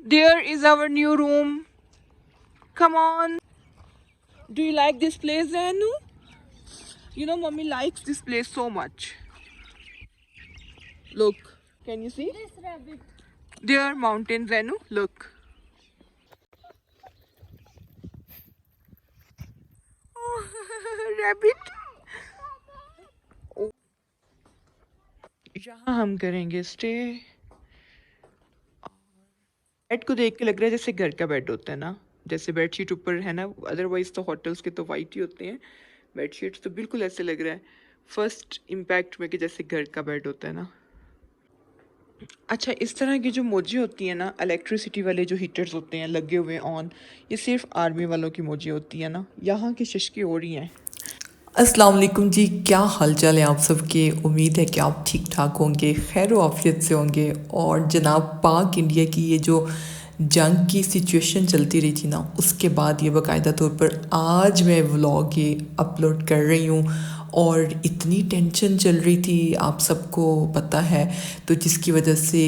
There is our new room. Come on. Do you like this place, Zanu? You know, mommy likes this place so much. Look, can you see? This rabbit. There, mountain, Zanu. Look. Oh, rabbit. यहाँ हम करेंगे stay. Bed को देख के लग रहा है जैसे घर का बेड होता है ना, जैसे बेड शीट ऊपर है ना, अदरवाइज तो होटल्स के तो वाइट ही होते हैं बेड शीट्स, तो बिल्कुल ऐसे लग रहा है फर्स्ट इम्पैक्ट में कि जैसे घर का बेड होता है ना। अच्छा, इस तरह की जो मोजी होती है ना, इलेक्ट्रिसिटी वाले जो हीटर्स होते हैं लगे हुए ऑन, ये सिर्फ आर्मी वालों की मोजी होती है ना, यहाँ की शशकी हो रही हैं। अस्सलाम वालेकुम जी, क्या हाल चाल है आप सबके। उम्मीद है कि आप ठीक ठाक होंगे, खैर आफियत से होंगे। और जनाब पाक इंडिया की ये जो जंग की सिचुएशन चलती रही थी ना, उसके बाद ये बाकायदा तौर पर आज मैं व्लॉग ये अपलोड कर रही हूँ। और इतनी टेंशन चल रही थी, आप सबको पता है, तो जिसकी वजह से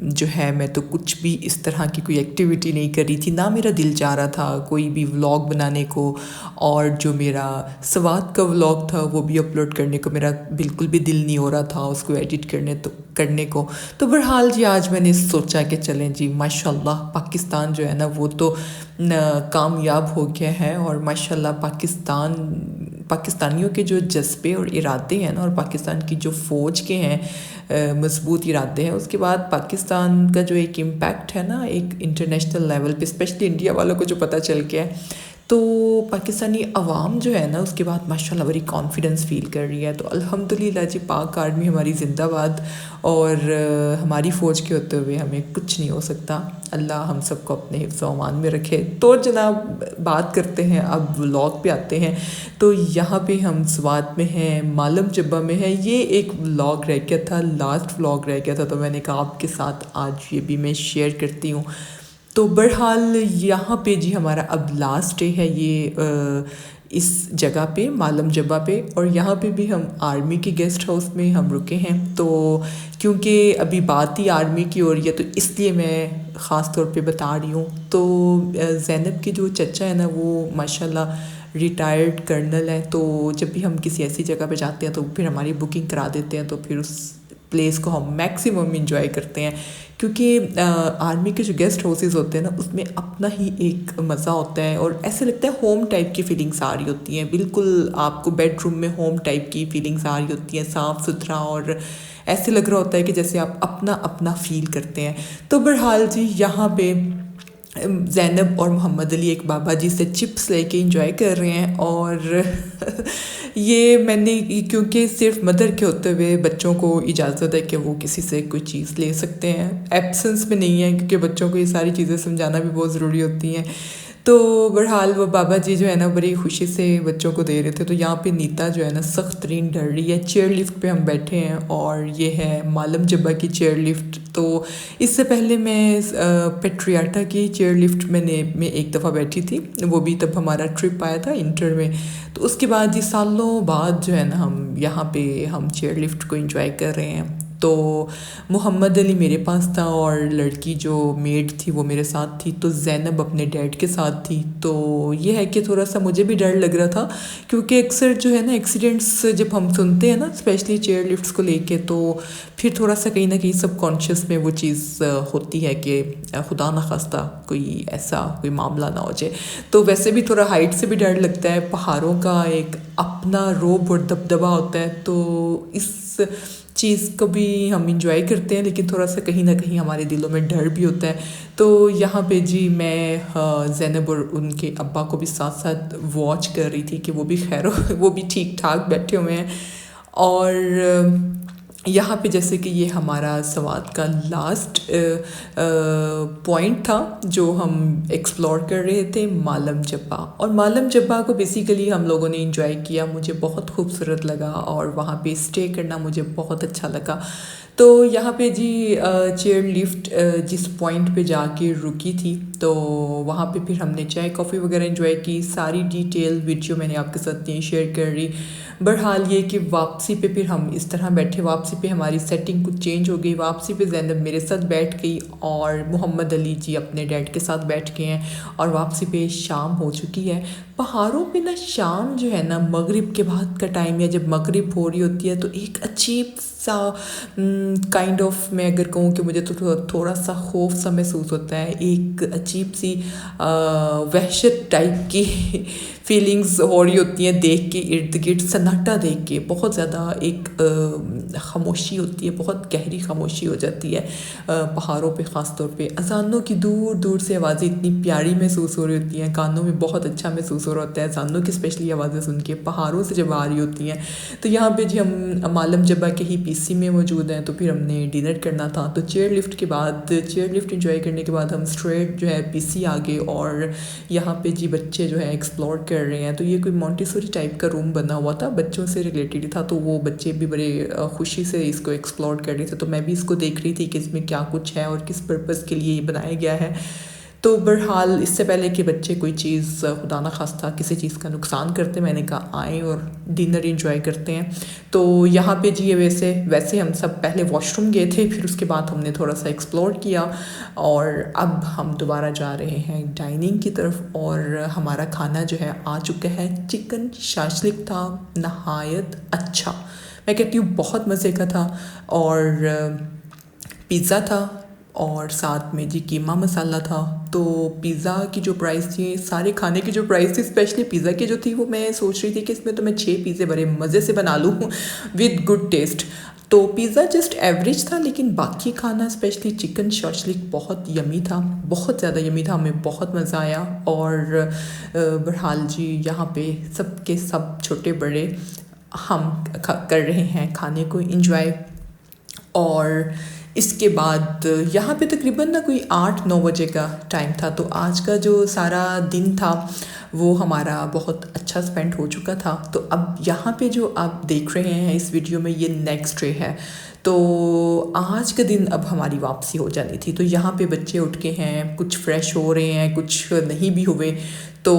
जो है मैं तो कुछ भी इस तरह की कोई एक्टिविटी नहीं कर रही थी, ना मेरा दिल चाह रहा था कोई भी व्लॉग बनाने को। और जो मेरा सवात का व्लॉग था वो भी अपलोड करने को मेरा बिल्कुल भी दिल नहीं हो रहा था, उसको एडिट करने को। तो बहरहाल जी आज मैंने सोचा कि चलें जी, माशाल्लाह पाकिस्तान जो है ना वो तो कामयाब हो गया है। और माशाल्लाह पाकिस्तानियों के जो जज्बे और इरादे हैं ना, और पाकिस्तान की जो फ़ौज के हैं मजबूत इरादे हैं, उसके बाद पाकिस्तान का जो एक इम्पैक्ट है ना एक इंटरनेशनल लेवल पे, स्पेशली इंडिया वालों को जो पता चल गया है, तो पाकिस्तानी अवाम जो है ना उसके बाद माशाल्लाह बड़ी कॉन्फिडेंस फील कर रही है। तो अल्हम्दुलिल्लाह जी, पाक आर्मी हमारी ज़िंदाबाद। और हमारी फ़ौज के होते हुए हमें कुछ नहीं हो सकता। अल्लाह हम सबको अपने हिफ्ज़ अमान में रखे। तो जनाब बात करते हैं, अब व्लॉग पे आते हैं। तो यहाँ पे हम स्वात में हैं, मालम जब्बा में है। ये एक व्लॉग रह गया था, लास्ट व्लॉग रह गया था, तो मैंने कहा आपके साथ आज ये भी मैं शेयर करती हूँ। तो बहरहाल यहाँ पे जी हमारा अब लास्ट डे है ये इस जगह पे, मालम जब्बा पे। और यहाँ पे भी हम आर्मी के गेस्ट हाउस में हम रुके हैं। तो क्योंकि अभी बात ही आर्मी की हो रही है तो इसलिए मैं ख़ास तौर पे बता रही हूँ। तो ज़ैनब के जो चचा है ना वो माशाल्लाह रिटायर्ड कर्नल है। तो जब भी हम किसी ऐसी जगह पे जाते हैं तो फिर हमारी बुकिंग करा देते हैं, तो फिर उस प्लेस को हम मैक्सिमम इंजॉय करते हैं। क्योंकि आर्मी के जो गेस्ट हाउसेस होते हैं ना उसमें अपना ही एक मज़ा होता है, और ऐसे लगता है होम टाइप की फीलिंग्स आ रही होती हैं। बिल्कुल आपको बेडरूम में होम टाइप की फीलिंग्स आ रही होती हैं, साफ़ सुथरा, और ऐसे लग रहा होता है कि जैसे आप अपना अपना फील करते हैं। तो बहरहाल जी यहाँ पे ज़ैनब और मोहम्मद अली एक बाबा जी से चिप्स लेके इंजॉय कर रहे हैं। और ये मैंने क्योंकि सिर्फ मदर के होते हुए बच्चों को इजाज़त है कि वो किसी से कोई चीज़ ले सकते हैं, एब्सेंस में नहीं है, क्योंकि बच्चों को ये सारी चीज़ें समझाना भी बहुत ज़रूरी होती हैं। तो बहरहाल वो बाबा जी जो है ना बड़ी खुशी से बच्चों को दे रहे थे। तो यहाँ पे नीता जो है ना सख्त तरीन डर रही है। चेयर लिफ्ट पे हम बैठे हैं और ये है मालम जब्बा की चेयर लिफ्ट। तो इससे पहले मैं पेट्रियाटा की चेयर लिफ्ट मैं एक दफ़ा बैठी थी, वो भी तब हमारा ट्रिप आया था इंटर में। तो उसके बाद ये सालों बाद जो है ना हम यहाँ पे हम चेयर लिफ्ट को एंजॉय कर रहे हैं। तो मोहम्मद अली मेरे पास था और लड़की जो मेड थी वो मेरे साथ थी। तो ज़ैनब अपने डैड के साथ थी। तो ये है कि थोड़ा सा मुझे भी डर लग रहा था, क्योंकि अक्सर जो है ना एक्सीडेंट्स जब हम सुनते हैं ना स्पेशली चेयर लिफ्ट्स को लेके, तो फिर थोड़ा सा कहीं ना कहीं सब कॉन्शियस में वो चीज़ होती है कि खुदा न खास्ता कोई ऐसा कोई मामला ना हो जाए। तो वैसे भी थोड़ा हाइट से भी डर लगता है, पहाड़ों का एक अपना रोब और दबदबा होता है। तो इस चीज़ को भी हम इंजॉय करते हैं, लेकिन थोड़ा सा कहीं ना कहीं हमारे दिलों में डर भी होता है। तो यहाँ पे जी मैं ज़ैनब और उनके अब्बा को भी साथ साथ वॉच कर रही थी कि वो भी खैर वो भी ठीक ठाक बैठे हुए हैं। और यहाँ पे जैसे कि ये हमारा सवात का लास्ट पॉइंट था जो हम एक्सप्लोर कर रहे थे, मालम जब्बा। और मालम जब्बा को बेसिकली हम लोगों ने इंजॉय किया, मुझे बहुत खूबसूरत लगा और वहाँ पे स्टे करना मुझे बहुत अच्छा लगा। तो यहाँ पे जी चेयर लिफ्ट जिस पॉइंट पे जाके रुकी थी, तो वहाँ पे फिर हमने चाय कॉफ़ी वगैरह एंजॉय की। सारी डिटेल वीडियो मैंने आपके साथ नहीं शेयर कर रही, بہرحال یہ کہ واپسی پہ پھر ہم اس طرح بیٹھے، واپسی پہ ہماری سیٹنگ کچھ چینج ہو گئی، واپسی پہ زینب میرے ساتھ بیٹھ گئی اور محمد علی جی اپنے ڈیڈ کے ساتھ بیٹھ گئے ہیں، اور واپسی پہ شام ہو چکی ہے۔ پہاڑوں پہ نا شام جو ہے نا مغرب کے بعد کا ٹائم ہے، جب مغرب ہو رہی ہوتی ہے تو ایک عجیب سا کائنڈ آف، میں اگر کہوں کہ مجھے تو تھوڑا سا خوف سا محسوس ہوتا ہے، ایک عجیب سی وحشت ٹائپ کی فیلنگز ہو رہی ہوتی ہیں دیکھ کے، ارد گرد سناٹا دیکھ کے، بہت زیادہ ایک خاموشی ہوتی ہے، بہت گہری خاموشی ہو جاتی ہے پہاڑوں پہ، خاص طور پہ اذانوں کی دور دور سے آوازیں اتنی پیاری محسوس ہو رہی ہوتی ہیں، کانوں میں بہت اچھا محسوس ہو رہا ہوتا ہے اذانوں کی اسپیشلی آوازیں سن کے پہاڑوں سے جب آ رہی ہوتی ہیں۔ تو یہاں پہ جی ہم معلم جبہ کے ہی پی سی میں موجود ہیں، تو پھر ہم نے ڈنر کرنا تھا، تو چیئر لفٹ کے بعد، چیئر لفٹ انجوائے کرنے کے بعد ہم اسٹریٹ جو ہے پی سی آ گئے، اور یہاں پہ جی بچے جو ہے ایکسپلور کر رہے ہیں۔ تو یہ کوئی مونٹیسوری ٹائپ کا روم بنا ہوا تھا، بچوں سے ریلیٹڈ تھا، تو وہ بچے بھی بڑے خوشی سے اس کو ایکسپلور کر رہے تھے، تو میں بھی اس کو دیکھ رہی تھی کہ اس میں کیا کچھ ہے اور کس پرپز کے لیے یہ بنایا گیا ہے۔ تو بہرحال اس سے پہلے کہ بچے کوئی چیز خدا نخواستہ کسی چیز کا نقصان کرتے، میں نے کہا آئیں اور ڈنر انجوائے کرتے ہیں۔ تو یہاں پہ جی ویسے ہم سب پہلے واش روم گئے تھے، پھر اس کے بعد ہم نے تھوڑا سا ایکسپلور کیا، اور اب ہم دوبارہ جا رہے ہیں ڈائننگ کی طرف، اور ہمارا کھانا جو ہے آ چکا ہے۔ چکن شاشلک تھا، نہایت اچھا، میں کہتی ہوں بہت مزے کا تھا، اور پیزا تھا، اور ساتھ میں جی قیمہ مسالہ تھا۔ تو پیزا کی جو پرائس تھی، سارے کھانے کی جو پرائس تھی، اسپیشلی پیزا کی جو تھی، وہ میں سوچ رہی تھی کہ اس میں تو میں 6 پیزے بڑے مزے سے بنا لوں ود گڈ ٹیسٹ۔ تو پیزا جسٹ ایوریج تھا، لیکن باقی کھانا اسپیشلی چکن شاشلک بہت یمی تھا، بہت زیادہ یمی تھا، ہمیں بہت مزہ آیا۔ اور بہرحال جی یہاں پہ سب کے سب چھوٹے بڑے ہم کر رہے ہیں کھانے کو انجوائے، اور اس کے بعد یہاں پہ تقریباً نا کوئی 8-9 بجے کا ٹائم تھا، تو آج کا جو سارا دن تھا وہ ہمارا بہت اچھا سپینڈ ہو چکا تھا۔ تو اب یہاں پہ جو آپ دیکھ رہے ہیں اس ویڈیو میں، یہ نیکسٹ ڈے ہے، تو آج کا دن اب ہماری واپسی ہو جانی تھی۔ تو یہاں پہ بچے اٹھ کے ہیں، کچھ فریش ہو رہے ہیں، کچھ نہیں بھی ہوئے، تو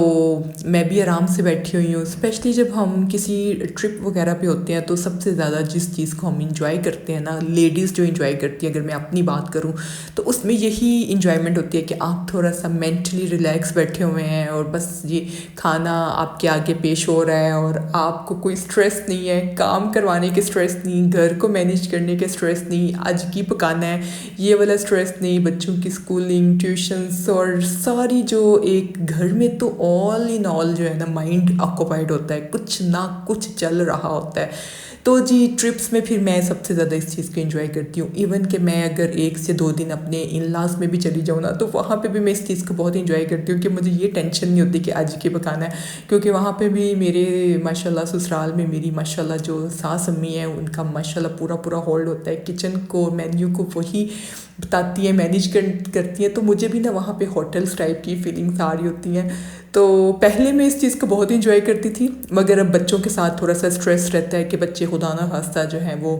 میں بھی آرام سے بیٹھی ہوئی ہوں۔ اسپیشلی جب ہم کسی ٹرپ وغیرہ پہ ہوتے ہیں تو سب سے زیادہ جس چیز کو ہم انجوائے کرتے ہیں نا، لیڈیز جو انجوائے کرتی ہیں، اگر میں اپنی بات کروں تو اس میں یہی انجوائمنٹ ہوتی ہے کہ آپ تھوڑا سا مینٹلی ریلیکس بیٹھے ہوئے ہیں، اور بس یہ کھانا آپ کے آگے پیش ہو رہا ہے، اور آپ کو کوئی سٹریس نہیں ہے، کام کروانے کے سٹریس نہیں، گھر کو مینیج کرنے کے سٹریس نہیں، آج کی پکانا ہے یہ والا سٹریس نہیں، بچوں کی اسکولنگ، ٹیوشنس، اور ساری جو ایک گھر میں تو آل ان آل جو ہے نا مائنڈ آکوپائڈ ہوتا ہے، کچھ نہ کچھ چل رہا ہوتا ہے۔ تو جی ٹرپس میں پھر میں سب سے زیادہ اس چیز کو انجوائے کرتی ہوں، ایون کہ میں اگر 1 سے 2 دن اپنے ان لاز میں بھی چلی جاؤں نا، تو وہاں پہ بھی میں اس چیز کو بہت انجوائے کرتی ہوں کہ مجھے یہ ٹینشن نہیں ہوتی کہ آج کی پکانا ہے، کیونکہ وہاں پہ بھی میرے ماشاء اللہ سسرال میں میری ماشاء اللہ جو ساس امی ہیں، ان کا ماشاء اللہ پورا ہولڈ ہوتا ہے کچن کو، مینیو کو وہی بتاتی ہیں، مینیج کرتی ہیں، تو مجھے بھی نا وہاں پہ ہوٹلس ٹائپ کی فیلنگس آ رہی ہوتی ہیں۔ تو پہلے میں اس چیز کو بہت انجوائے کرتی تھی، مگر اب بچوں کے ساتھ تھوڑا سا اسٹریس رہتا ہے کہ بچے خدا نہ خواستہ جو ہیں وہ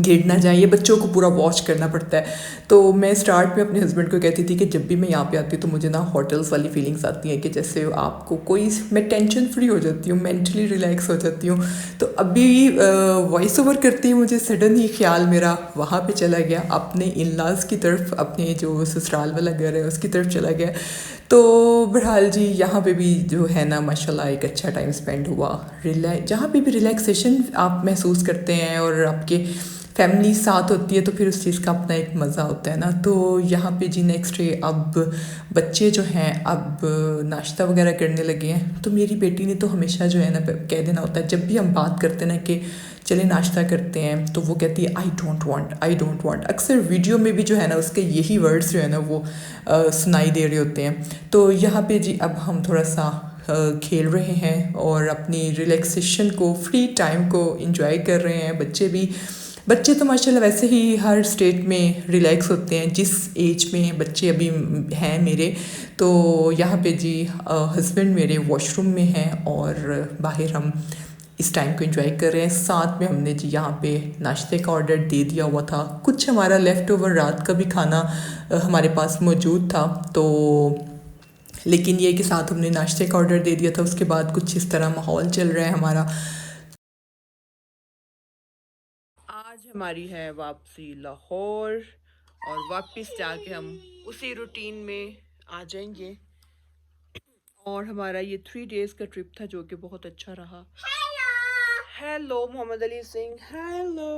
گر نہ جائیں، یہ بچوں کو پورا واچ کرنا پڑتا ہے۔ تو میں اسٹارٹ میں اپنے ہسبینڈ کو کہتی تھی کہ جب بھی میں یہاں پہ آتی ہوں تو مجھے نا ہوٹلس والی فیلنگس آتی ہیں کہ جیسے آپ کو کوئی، میں ٹینشن فری ہو جاتی ہوں، مینٹلی ریلیکس ہو جاتی ہوں۔ تو ابھی وائس اوور کرتی ہوں، مجھے سڈن ہی خیال میرا وہاں پہ چلا گیا، اپنے ان لاز کی طرف، اپنے جو سسرال والا گھر ہے اس کی طرف چلا گیا۔ تو بہرحال جی یہاں پہ بھی جو ہے نا ماشاء اللہ ایک اچھا ٹائم سپینڈ ہوا، جہاں پہ بھی ریلیکسیشن آپ محسوس کرتے ہیں اور آپ کے فیملی ساتھ ہوتی ہے تو پھر اس چیز کا اپنا ایک مزہ ہوتا ہے نا۔ تو یہاں پہ جی نیکسٹ ڈے اب بچے جو ہیں اب ناشتہ وغیرہ کرنے لگے ہیں، تو میری بیٹی نے تو ہمیشہ جو ہے نا کہہ دینا ہوتا ہے، جب بھی ہم بات کرتے ہیں نا کہ چلے ناشتہ کرتے ہیں، تو وہ کہتی ہے آئی ڈونٹ وانٹ۔ اکثر ویڈیو میں بھی جو ہے نا اس کے یہی ورڈز جو ہے نا وہ سنائی دے رہے ہوتے ہیں۔ تو یہاں پہ جی اب ہم تھوڑا سا کھیل رہے ہیں اور اپنی ریلیکسیشن کو، فری ٹائم کو انجوائے کر رہے ہیں۔ بچے تو ماشاء اللہ ویسے ہی ہر اسٹیٹ میں ریلیکس ہوتے ہیں، جس ایج میں بچے ابھی ہیں میرے۔ تو یہاں پہ جی ہسبینڈ میرے واش روم میں ہیں اور باہر ہم اس ٹائم کو انجوائے کر رہے ہیں۔ ساتھ میں ہم نے جی یہاں پہ ناشتے کا آرڈر دے دیا ہوا تھا، کچھ ہمارا لیفٹ اوور رات کا بھی کھانا ہمارے پاس موجود تھا، تو لیکن یہ کہ ساتھ ہم نے ناشتے کا آرڈر دے دیا تھا۔ اس کے بعد کچھ اس طرح ماحول چل رہا ہے ہمارا हमारी है वापसी लाहौर और वापस जाके हम उसी रूटीन में आ जाएंगे। और हमारा ये 3 डेज़ का ट्रिप था जो कि बहुत अच्छा रहा। Hello Mohammad Ali Singh, hello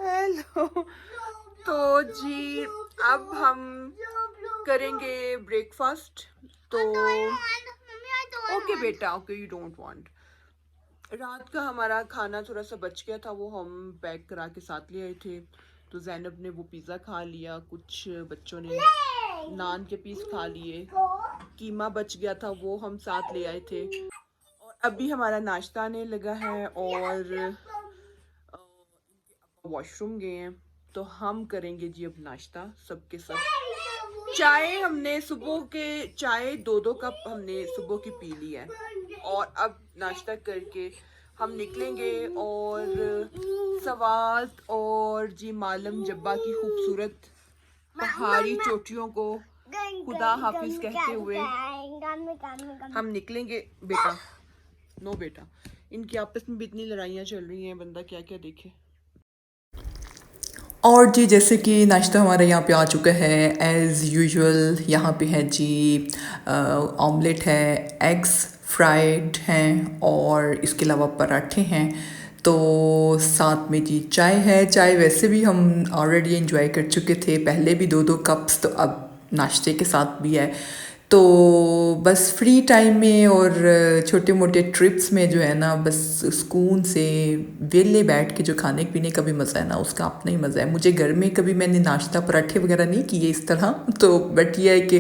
hello. तो जी अब हम करेंगे ब्रेकफास्ट। तो ओके बेटा, ओके, यू डोंट वांट। रात का हमारा खाना थोड़ा सा बच गया था, वो हम पैक करा के साथ ले आए थे। तो ज़ैनब ने वो पिज़्ज़ा खा लिया, कुछ बच्चों ने नान के पीस खा लिए, कीमा बच गया था वो हम साथ ले आए थे। और अभी हमारा नाश्ता आने लगा है और वॉशरूम गए हैं, तो हम करेंगे जी अब नाश्ता सबके सब। चाय हमने सुबह के चाय 2-2 कप हमने सुबह की पी ली है और अब नाश्ता करके हम निकलेंगे और सवात और जी मालम जब्बा की खूबसूरत पहाड़ी चोटियों को खुदा हाफिज कहते हुए हम निकलेंगे। बेटा, नो बेटा, इनकी आपस में भी इतनी लड़ाइयाँ चल रही हैं, बंदा क्या क्या देखे। और जी जैसे कि नाश्ता हमारा यहाँ पे आ चुका है एज़ यूजुअल। यहाँ पे है जी ऑमलेट है, एग्स फ्राइड हैं और इसके अलावा पराठे हैं। तो साथ में जी चाय है। चाय वैसे भी हम ऑलरेडी एंजॉय कर चुके थे, पहले भी 2-2 कप्स, तो अब नाश्ते के साथ भी है। तो बस फ्री टाइम में और छोटे मोटे ट्रिप्स में जो है ना, बस सुकून से वेले बैठ के जो खाने पीने का भी मज़ा है ना, उसका अपना ही मज़ा है। मुझे घर में कभी मैंने नाश्ता पराठे वगैरह नहीं किए इस तरह, तो बट ये है कि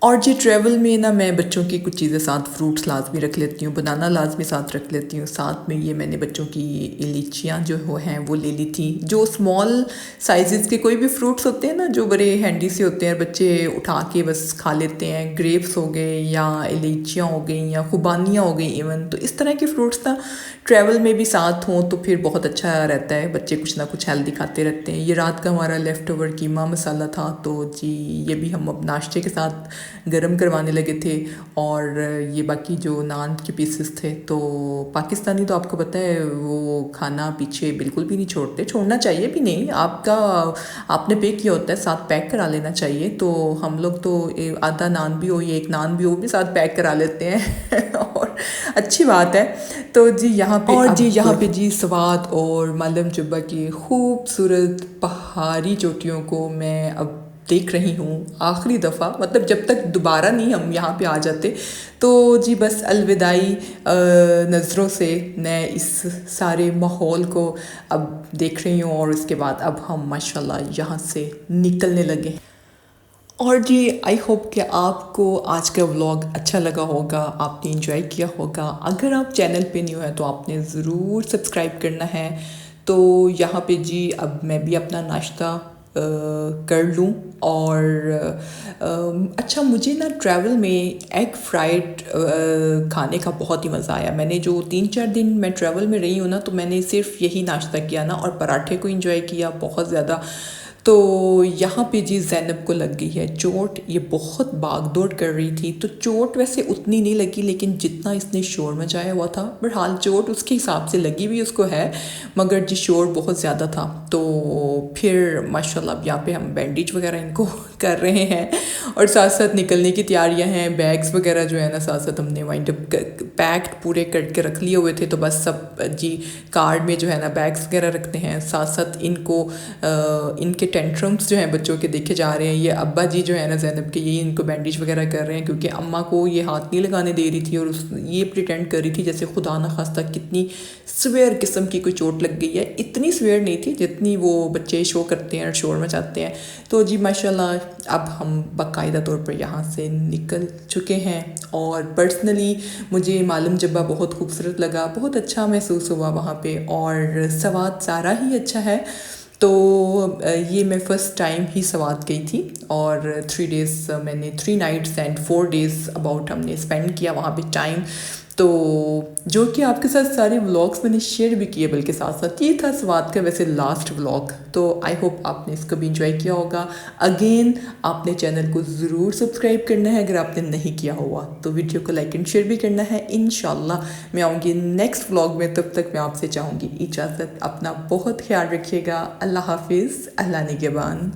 और जी ट्रैवल में ना मैं बच्चों की कुछ चीज़ें साथ, फ्रूट्स लाजमी रख लेती हूँ, बनाना लाजमी साथ रख लेती हूँ। साथ में ये मैंने बच्चों की लीचियाँ जो हैं वो ले ली थी, जो स्मॉल साइज़ के कोई भी फ्रूट्स होते हैं ना जो बड़े हैंडी से होते हैं, बच्चे उठा के बस खा लेते हैं। ग्रेप्स हो गए या लीचियाँ हो गई या खुबानियाँ हो गई इवन, तो इस तरह के फ्रूट्स ना ट्रैवल में भी साथ हों तो फिर बहुत अच्छा रहता है, बच्चे कुछ ना कुछ हेल्दी खाते रहते हैं। ये रात का हमारा लेफ़्ट ओवर कीमा मसाला था, तो जी ये भी हम अब नाश्ते के साथ गरम करवाने लगे थे। और ये बाकी जो नान के पीसेस थे, तो पाकिस्तानी तो आपको पता है वो खाना पीछे बिल्कुल भी नहीं छोड़ते, छोड़ना चाहिए भी नहीं। आपने पे किया होता है, साथ पैक करा लेना चाहिए। तो हम लोग तो आधा नान भी हो या एक नान भी हो, भी साथ पैक करा लेते हैं और अच्छी बात है। तो जी यहाँ पे जी सवात और मालम जुब्बा की खूबसूरत पहाड़ी चोटियों को मैं अब देख रही हूँ आखिरी दफ़ा, मतलब जब तक दोबारा नहीं हम यहाँ पे आ जाते। तो जी बस अलविदाई नज़रों से मैं इस सारे माहौल को अब देख रही हूँ और उसके बाद अब हम माशाल्लाह यहाँ से निकलने लगे। और जी आई होप कि आपको आज का व्लॉग अच्छा लगा होगा, आपने एंजॉय किया होगा। अगर आप चैनल पे न्यू हैं तो आपने ज़रूर सब्सक्राइब करना है। तो यहाँ पे जी अब मैं भी अपना नाश्ता कर लूँ। और अच्छा, मुझे ना ट्रैवल में एग फ्राइड खाने का बहुत ही मज़ा आया। मैंने जो 3-4 दिन मैं ट्रैवल में रही हूँ ना, तो मैंने सिर्फ यही नाश्ता किया ना और पराठे को एंजॉय किया बहुत ज़्यादा। तो यहाँ पे जी ज़ैनब को लग गई है चोट, ये बहुत भाग दौड़ कर रही थी। तो चोट वैसे उतनी नहीं लगी, लेकिन जितना इसने शोर मचाया हुआ था, बहरहाल चोट उसके हिसाब से लगी भी उसको है, मगर जी शोर बहुत ज़्यादा था। तो फिर माशाल्लाह यहाँ पे हम बैंडेज वगैरह इनको कर रहे हैं और साथ साथ निकलने की तैयारियां हैं। बैग्स वगैरह जो है ना साथ साथ हमने वाइंड अप पैक्ड पूरे करके रख लिए हुए थे। तो बस सब जी कार्ड में जो है ना बैग्स वगैरह रखते हैं। साथ साथ इनको इनके टेंट्रम्स जो हैं बच्चों के देखे जा रहे हैं। ये अब्बा जी जो है ना ज़ैनब के, ये इनको बैंडेज वगैरह कर रहे हैं क्योंकि अम्मा को ये हाथ नहीं लगाने दे रही थी और ये प्रिटेंड कर रही थी जैसे खुदा न खास्ता कितनी स्वेयर किस्म की कोई चोट लग गई है। इतनी स्वेयर नहीं थी जितनी वो बच्चे शो करते हैं और शोर मचाते हैं। तो जी माशाल्लाह अब हम बाकायदा तौर पर यहाँ से निकल चुके हैं। और पर्सनली मुझे मालम जब्बा बहुत खूबसूरत लगा, बहुत अच्छा महसूस हुआ वहाँ पे। और सवात सारा ही अच्छा है। तो ये मैं फ़र्स्ट टाइम ही सवात गई थी और 3 डेज़ मैंने 3 नाइट्स एंड 4 डेज़ अबाउट हमने स्पेंड किया वहाँ पे टाइम। تو جو کہ آپ کے ساتھ سارے ولاگس میں نے شیئر بھی کیے، بلکہ ساتھ ساتھ یہ تھا سوات کا ویسے لاسٹ ولاگ. تو آئی ہوپ آپ نے اس کو بھی انجوائے کیا ہوگا. اگین آپ نے چینل کو ضرور سبسکرائب کرنا ہے اگر آپ نے نہیں کیا ہوا تو، ویڈیو کو لائک اینڈ شیئر بھی کرنا ہے. انشاءاللہ میں آؤں گی نیکسٹ ولاگ میں، تب تک میں آپ سے چاہوں گی اجازت. اپنا بہت خیال رکھیے گا. اللہ حافظ. اللہ نگہبان.